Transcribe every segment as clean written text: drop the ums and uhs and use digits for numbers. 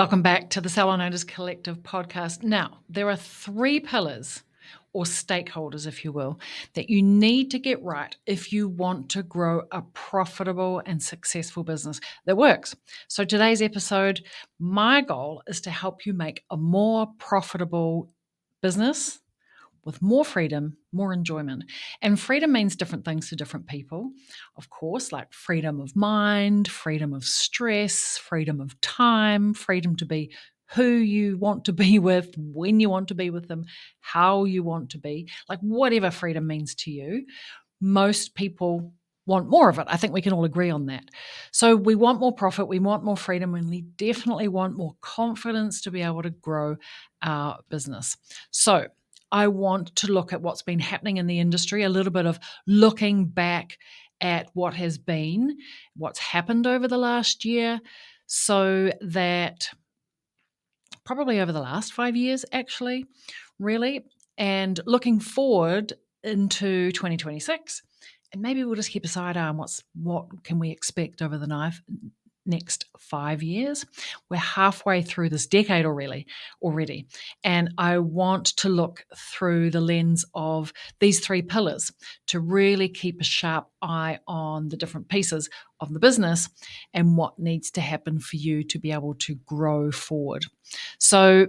Welcome back to the Salon Owners Collective podcast. Now, there are 3 pillars or stakeholders, if you will, that you need to get right if you want to grow a profitable and successful business that works. So today's episode, my goal is to help you make a more profitable business with more freedom, more enjoyment. And freedom means different things to different people, of course, like freedom of mind, freedom of stress, freedom of time, freedom to be who you want to be with, when you want to be with them, how you want to be, like whatever freedom means to you. Most people want more of it. I think we can all agree on that. So we want more profit, we want more freedom, and we definitely want more confidence to be able to grow our business. So I want to look at what's been happening in the industry, a little bit of looking back at what has been, what's happened over the last year, so that probably over the last 5 years, actually, really, and looking forward into 2026. And maybe we'll just keep a side eye on what can we expect over the next 5 years. We're halfway through this decade already. And I want to look through the lens of these 3 pillars to really keep a sharp eye on the different pieces of the business and what needs to happen for you to be able to grow forward. So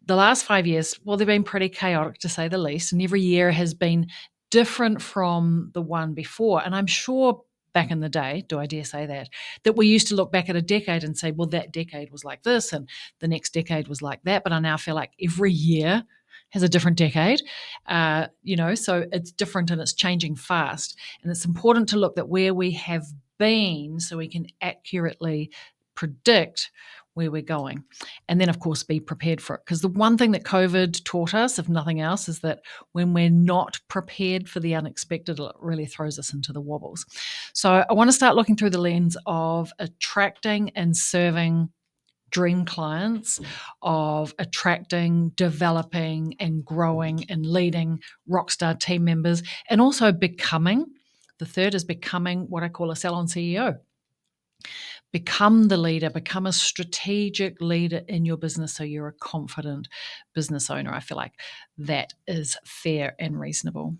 the last 5 years, well, they've been pretty chaotic to say the least, and every year has been different from the one before. And I'm sure back in the day, do I dare say that we used to look back at a decade and say, well, that decade was like this and the next decade was like that. But I now feel like every year has a different decade, so it's different and it's changing fast. And it's important to look at where we have been so we can accurately predict where we're going. And then, of course, be prepared for it. Because the one thing that COVID taught us, if nothing else, is that when we're not prepared for the unexpected, it really throws us into the wobbles. So I want to start looking through the lens of attracting and serving dream clients, of attracting, developing, and growing and leading rockstar team members, and also becoming. The third is becoming what I call a Salon CEO. Become the leader, become a strategic leader in your business so you're a confident business owner. I feel like that is fair and reasonable.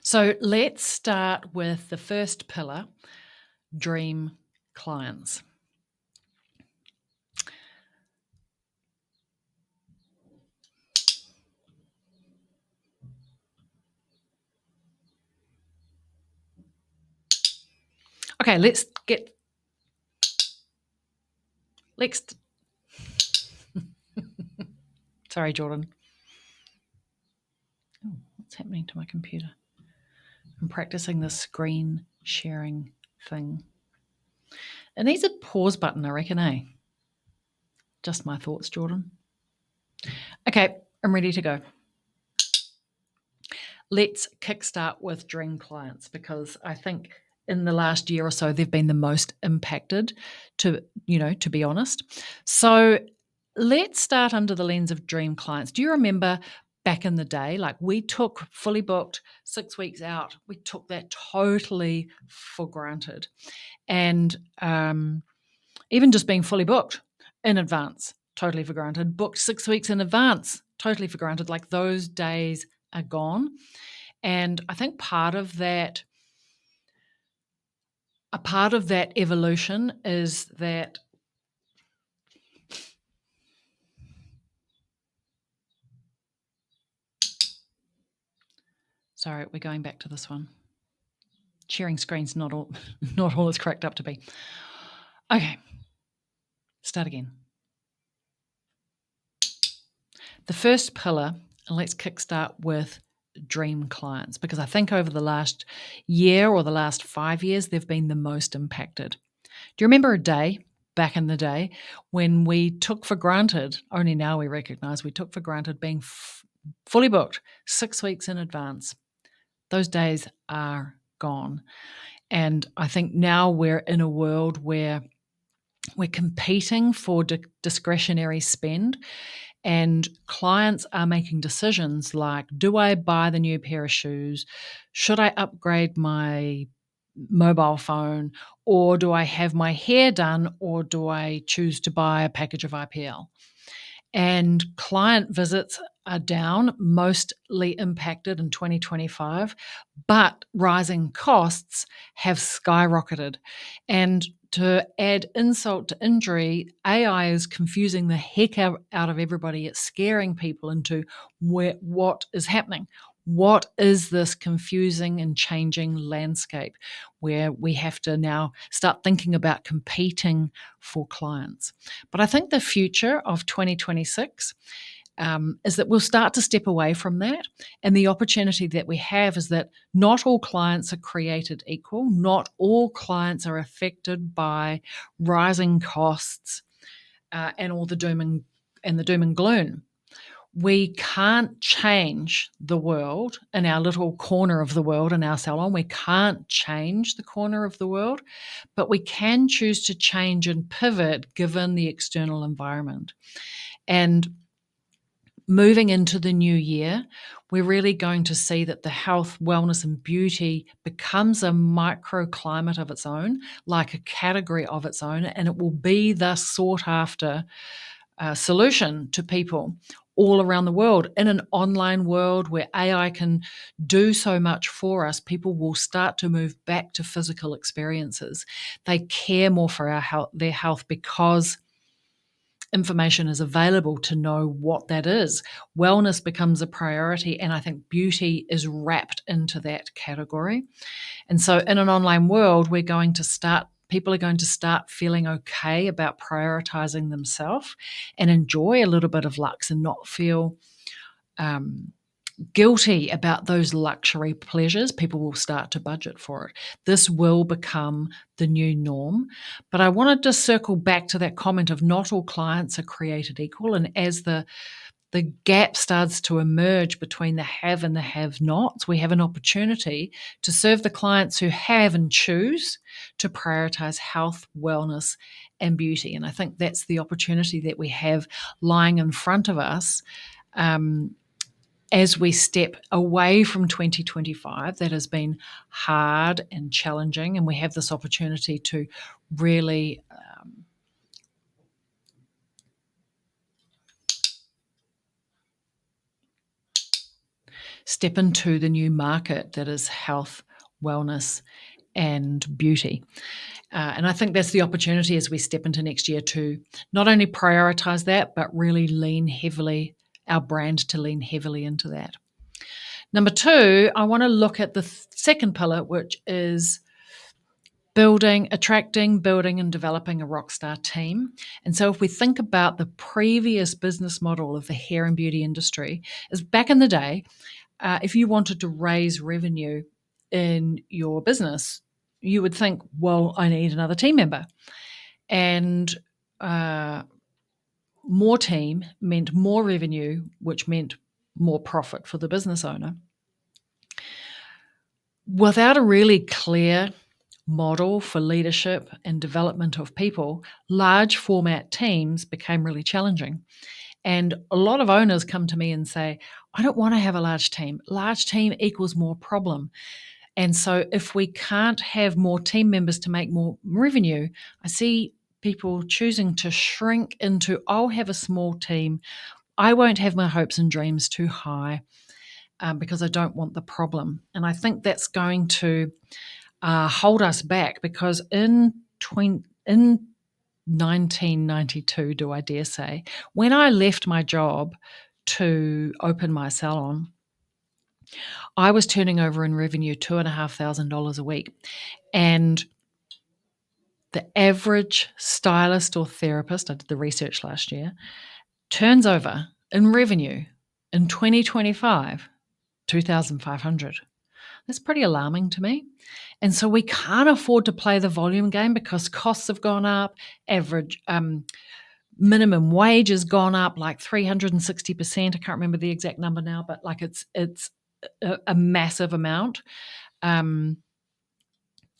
So let's start with the first pillar, dream clients. Okay, sorry, Jordan. Oh, what's happening to my computer? I'm practicing the screen sharing thing. It needs a pause button, I reckon, eh? Just my thoughts, Jordan. Okay, I'm ready to go. Let's kickstart with dream clients because I think in the last year or so they've been the most impacted, to be honest. So let's start under the lens of dream clients. Do you remember back in the day, like we took fully booked 6 weeks out, we took that totally for granted. And even just being fully booked in advance, totally for granted. Booked 6 weeks in advance, totally for granted. Like those days are gone. And I think part of that evolution is that sorry, we're going back to this one. Sharing screen's not all it's cracked up to be. Okay, start again. The first pillar, and let's kickstart with dream clients, because I think over the last year or the last 5 years, they've been the most impacted. Do you remember a day back in the day when we took for granted, only now we recognize we took for granted being fully booked 6 weeks in advance? Those days are gone. And I think now we're in a world where we're competing for discretionary spend, and clients are making decisions like, do I buy the new pair of shoes? Should I upgrade my mobile phone? Or do I have my hair done? Or do I choose to buy a package of IPL? And client visits are down, mostly impacted in 2025, but rising costs have skyrocketed. And to add insult to injury, AI is confusing the heck out of everybody. It's scaring people into what is happening. What is this confusing and changing landscape where we have to now start thinking about competing for clients? But I think the future of 2026 is that we'll start to step away from that. And the opportunity that we have is that not all clients are created equal. Not all clients are affected by rising costs and all the doom and gloom. We can't change the world in our little corner of the world in our salon. We can't change the corner of the world, but we can choose to change and pivot given the external environment. And moving into the new year, we're really going to see that the health, wellness, and beauty becomes a microclimate of its own, like a category of its own, and it will be the sought after solution to people all around the world. In an online world where AI can do so much for us, people will start to move back to physical experiences. They care more for their health because information is available to know what that is. Wellness becomes a priority, and I think beauty is wrapped into that category. And so in an online world, people are going to start feeling okay about prioritizing themselves and enjoy a little bit of luxe and not feel guilty about those luxury pleasures. People will start to budget for it. This will become the new norm. But I wanted to circle back to that comment of not all clients are created equal. And as the gap starts to emerge between the have and the have-nots, we have an opportunity to serve the clients who have and choose to prioritize health, wellness, and beauty. And I think that's the opportunity that we have lying in front of us as we step away from 2025. That has been hard and challenging, and we have this opportunity to really step into the new market that is health, wellness, and beauty. And I think that's the opportunity as we step into next year to not only prioritize that, but really our brand to lean heavily into that. Number 2, I want to look at the second pillar, which is attracting, building, and developing a rockstar team. And so if we think about the previous business model of the hair and beauty industry, is back in the day, if you wanted to raise revenue in your business, you would think, well, I need another team member. And more team meant more revenue, which meant more profit for the business owner. Without a really clear model for leadership and development of people, large format teams became really challenging. And a lot of owners come to me and say, I don't want to have a large team. Large team equals more problem. And so if we can't have more team members to make more revenue, I see people choosing to shrink into, I'll have a small team. I won't have my hopes and dreams too high because I don't want the problem. And I think that's going to hold us back, because in 1992, do I dare say, when I left my job to open my salon, I was turning over in revenue $2,500 a week. And the average stylist or therapist, I did the research last year, turns over in revenue in 2025 2,500. That's pretty alarming to me. And so we can't afford to play the volume game because costs have gone up, average minimum wage has gone up like 360%. I can't remember the exact number now, but like it's a massive amount.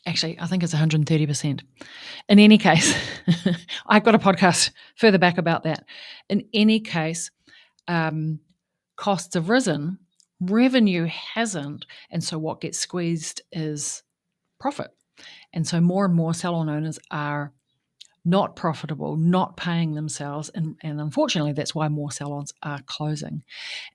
Actually, I think it's 130%. In any case, I've got a podcast further back about that. In any case, costs have risen, revenue hasn't, and so what gets squeezed is profit. And so more and more salon owners are not profitable, not paying themselves, and unfortunately, that's why more salons are closing.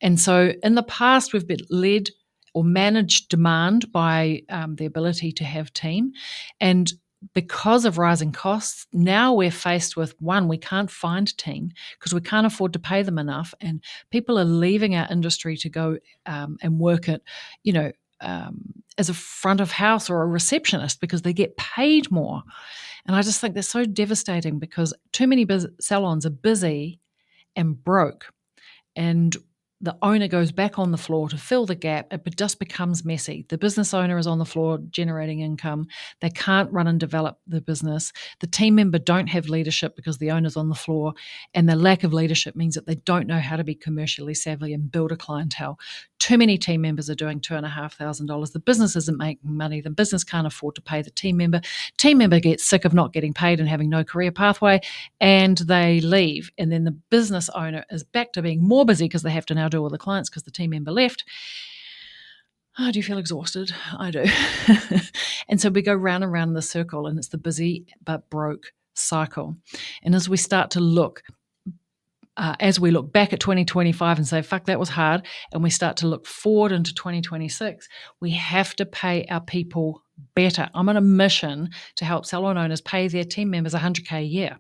And so in the past, we've been led or managed demand by the ability to have team. And because of rising costs, now we're faced with, one, we can't find team because we can't afford to pay them enough. And people are leaving our industry to go and work at, as a front of house or a receptionist because they get paid more. And I just think that's so devastating because too many salons are busy and broke. And the owner goes back on the floor to fill the gap. It just becomes messy. The business owner is on the floor generating income. They can't run and develop the business. The team member don't have leadership because the owner's on the floor. And the lack of leadership means that they don't know how to be commercially savvy and build a clientele. Too many team members are doing $2,500. The business isn't making money. The business can't afford to pay the team member. Team member gets sick of not getting paid and having no career pathway, and they leave. And then the business owner is back to being more busy because they have to now do all the clients because the team member left. Oh, do you feel exhausted? I do. And so we go round and round in the circle, and it's the busy but broke cycle. And as we start to look, as we look back at 2025 and say, fuck, that was hard, and we start to look forward into 2026, we have to pay our people better. I'm on a mission to help salon owners pay their team members $100K a year.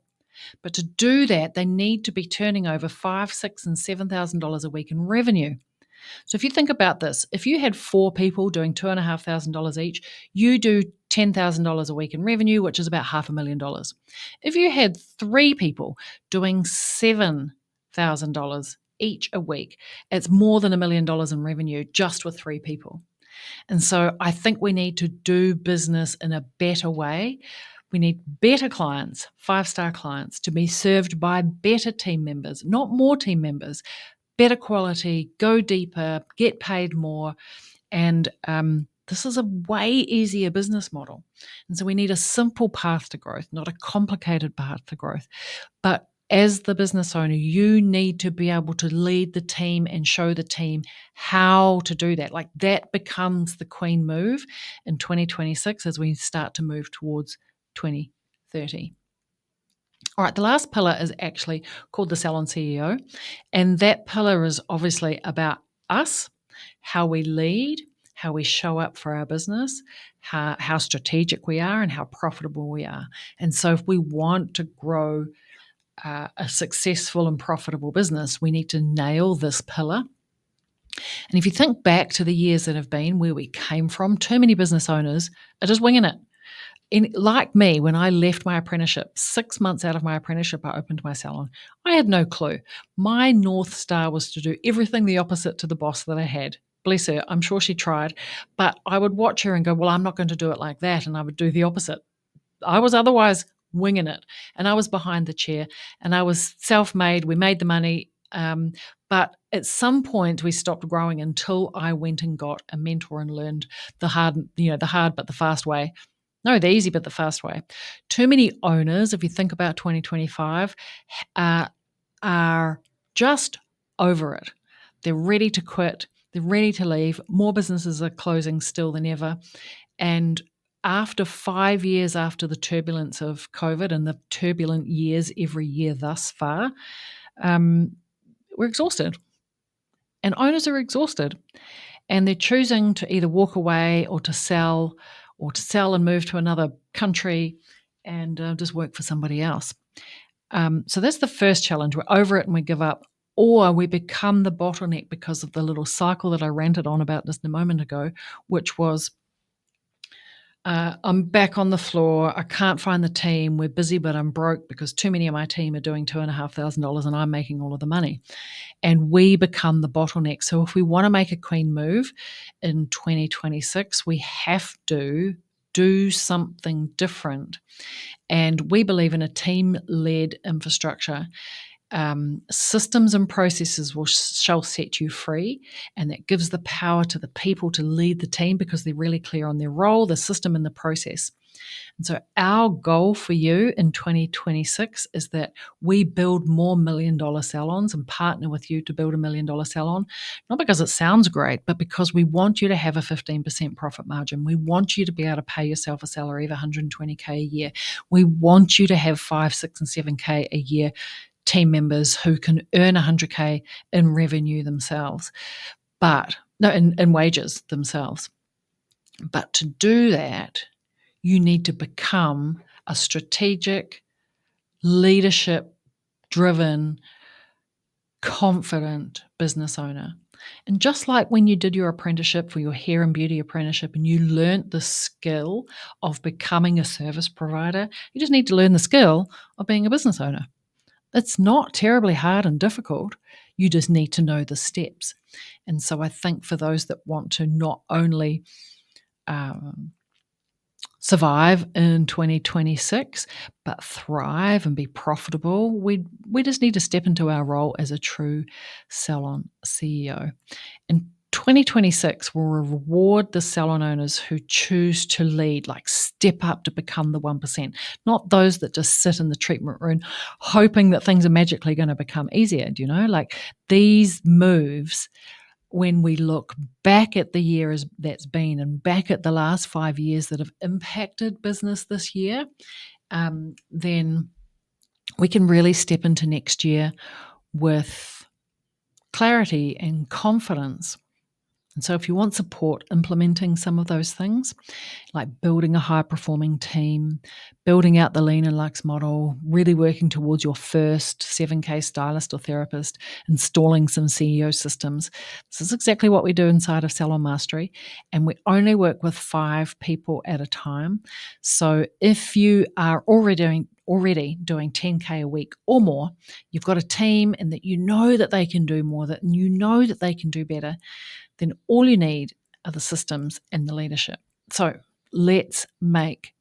But to do that, they need to be turning over $5,000, $6,000, and $7,000 a week in revenue. So if you think about this, if you had 4 people doing $2,500 each, you do $10,000 a week in revenue, which is about $500,000. If you had 3 people doing $7,000 each a week, it's more than $1 million in revenue just with 3 people. And so I think we need to do business in a better way. We need better clients, 5-star clients, to be served by better team members, not more team members, better quality, go deeper, get paid more. And this is a way easier business model. And so we need a simple path to growth, not a complicated path to growth. But as the business owner, you need to be able to lead the team and show the team how to do that. Like that becomes the queen move in 2026 as we start to move towards 2030. All right, the last pillar is actually called the Salon CEO. And that pillar is obviously about us, how we lead, how we show up for our business, how strategic we are, and how profitable we are. And so if we want to grow a successful and profitable business, we need to nail this pillar. And if you think back to the years that have been where we came from, too many business owners are just winging it. Like me, when I left my apprenticeship, 6 months out of my apprenticeship, I opened my salon. I had no clue. My North Star was to do everything the opposite to the boss that I had. Bless her, I'm sure she tried. But I would watch her and go, well, I'm not going to do it like that. And I would do the opposite. I was otherwise winging it. And I was behind the chair. And I was self-made. We made the money. But at some point, we stopped growing until I went and got a mentor and learned the hard but the fast way. No, the easy but the fast way. Too many owners, if you think about 2025, are just over it. They're ready to quit. They're ready to leave. More businesses are closing still than ever. And after 5 years after the turbulence of COVID and the turbulent years every year thus far, we're exhausted. And owners are exhausted. And they're choosing to either walk away or to sell and move to another country and just work for somebody else. So that's the first challenge. We're over it and we give up, or we become the bottleneck because of the little cycle that I ranted on about just a moment ago, which was I'm back on the floor. I can't find the team. We're busy, but I'm broke because too many of my team are doing $2,500 and I'm making all of the money. And we become the bottleneck. So if we want to make a queen move in 2026, we have to do something different. And we believe in a team-led infrastructure. Systems and processes shall set you free, and that gives the power to the people to lead the team because they're really clear on their role, the system, and the process. And so our goal for you in 2026 is that we build more $1 million salons and partner with you to build $1 million salon, not because it sounds great, but because we want you to have a 15% profit margin. We want you to be able to pay yourself a salary of $120K a year. We want you to have 5, 6, and 7K a year team members who can earn $100K in revenue themselves, in wages themselves. But to do that, you need to become a strategic, leadership-driven, confident business owner. And just like when you did your apprenticeship for your hair and beauty apprenticeship and you learnt the skill of becoming a service provider, you just need to learn the skill of being a business owner. It's not terribly hard and difficult. You just need to know the steps. And so I think for those that want to not only survive in 2026, but thrive and be profitable, we just need to step into our role as a true salon CEO. And 2026 will reward the salon owners who choose to lead, like step up to become the 1%, not those that just sit in the treatment room hoping that things are magically going to become easier. Do you know, like these moves, when we look back at the year that's been and back at the last 5 years that have impacted business this year, then we can really step into next year with clarity and confidence. And so if you want support implementing some of those things, like building a high-performing team, building out the Lean and Lux model, really working towards your first 7K stylist or therapist, installing some CEO systems, this is exactly what we do inside of Salon Mastery. And we only work with 5 people at a time. So if you are already doing 10K a week or more, you've got a team and that you know that they can do more, that you know that they can do better, then all you need are the systems and the leadership. So let's make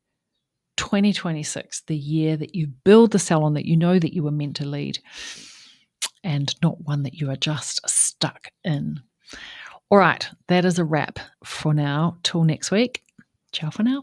2026 the year that you build the salon that you know that you were meant to lead and not one that you are just stuck in. All right, that is a wrap for now. Till next week. Ciao for now.